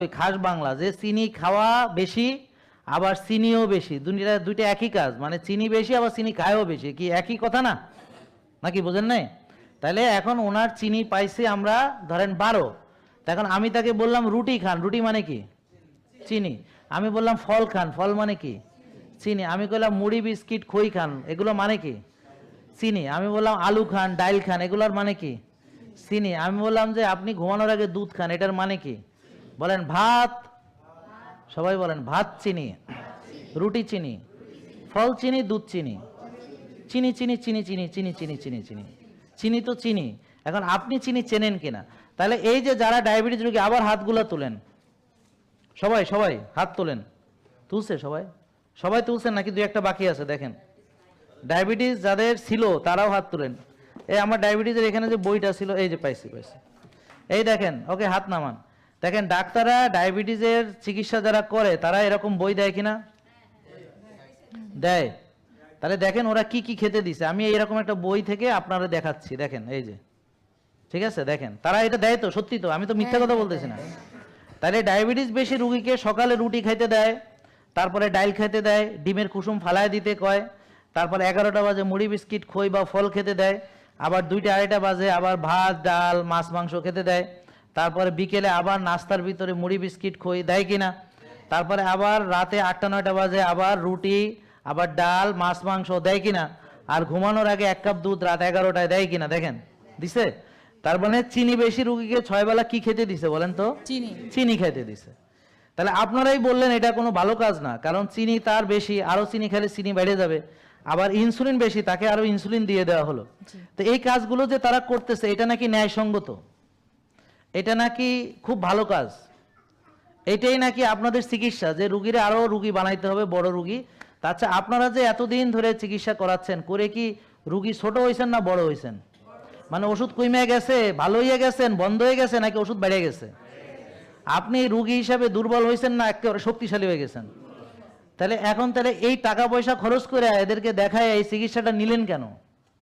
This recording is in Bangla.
খাস বাংলা যে চিনি খাওয়া বেশি আবার চিনিও বেশি, দুইটা একই কাজ, মানে চিনি বেশি আবার চিনি খায়ও বেশি, কি একই কথা না নাকি? বোঝেন নাই? তাহলে এখন ওনার চিনি পাইছি আমরা ধরেন 12, এখন আমি তাকে বললাম রুটি খান, রুটি মানে কি? চিনি। আমি বললাম ফল খান, ফল মানে কি? চিনি। আমি বললাম মুড়ি বিস্কিট খই খান, এগুলো মানে কি? চিনি। আমি বললাম আলু খান, ডাইল খান, এগুলোর মানে কি? চিনি। আমি বললাম যে আপনি ঘুমানোর আগে দুধ খান, এটার মানে কি? বলেন ভাত। সবাই বলেন ভাত চিনি, রুটি চিনি, ফল চিনি, দুধ চিনি, চিনি চিনি চিনি চিনি চিনি চিনি চিনি চিনি চিনি তো চিনি। এখন আপনি চিনি চেনেন কিনা? তাহলে এই যে যারা ডায়াবেটিস রোগী, আবার হাতগুলো তোলেন, সবাই সবাই হাত তোলেন। তুলছে সবাই? সবাই তুলছেন নাকি দুই একটা বাকি আছে? দেখেন ডায়াবেটিস যাদের ছিল তারাও হাত তোলেন। এই আমার ডায়াবেটিসের এখানে যে বইটা ছিল, এই যে পাইছি পাইছি, এই দেখেন। ওকে, হাত নামান। দেখেন ডাক্তাররা ডায়াবেটিসের চিকিৎসা যারা করে তারা এরকম বই দেয় কিনা? দেয়। তাহলে দেখেন ওরা কি কি খেতে দিছে, আমি এইরকম একটা বই থেকে আপনারা দেখাচ্ছি। দেখেন এই যে, ঠিক আছে? দেখেন তারা এটা দেয় তো, সত্যি তো, আমি তো মিথ্যা কথা বলতেছি না। তাহলে ডায়াবেটিস বেশি রুগীকে সকালে রুটি খাইতে দেয়, তারপরে ডাইল খেতে দেয়, ডিমের কুসুম ফালায় দিতে কয়, তারপরে 11টা বাজে মুড়ি বিস্কিট খই বা ফল খেতে দেয়, আবার 2টা 2:30 বাজে আবার ভাত ডাল মাছ মাংস খেতে দেয়, তারপরে বিকেলে আবার নাস্তার ভিতরে মুড়ি বিস্কিট খই দেয় কিনা, তারপরে আবার রাতে 8টা 9টা বাজে আবার রুটি আবার ডাল মাছ মাংস দেয় কিনা, আর ঘুমানোর আগে 1 কাপ দুধ রাত 11টায় দেয় কিনা? দেখেন দিছে। তার মানে চিনি বেশি রুগীকে 6 বেলা কি খেতে দিছে বলেন তো? চিনি। চিনি খেতে দিছে। তাহলে আপনারাই বললেন এটা কোনো ভালো কাজ না, কারণ চিনি তার বেশি, আরো চিনি খেলে চিনি বেড়ে যাবে, আবার ইনসুলিন বেশি, তাকে আরো ইনসুলিন দিয়ে দেওয়া হলো। তো এই কাজগুলো যে তারা করতেছে এটা নাকি ন্যায়সঙ্গত, এটা নাকি খুব ভালো কাজ, এটাই নাকি আপনাদের চিকিৎসা, যে রুগীরা আরো রুগী বানাইতে হবে, বড় রুগী। আচ্ছা, আপনারা যে এতদিন ধরে চিকিৎসা করাচ্ছেন, করে কি রুগী ছোট হয়েছেন না বড় হয়েছেন? মানে ওষুধ কমে গেছে, ভালো হয়ে গেছেন, বন্ধ হয়ে গেছে, নাকি ওষুধ বেড়ে গেছে? আপনি রুগী হিসাবে দুর্বল হয়েছেন না একেবারে শক্তিশালী হয়ে গেছেন? তাহলে এখন তাহলে এই টাকা পয়সা খরচ করে এদেরকে দেখায় এই চিকিৎসাটা নিলেন কেন?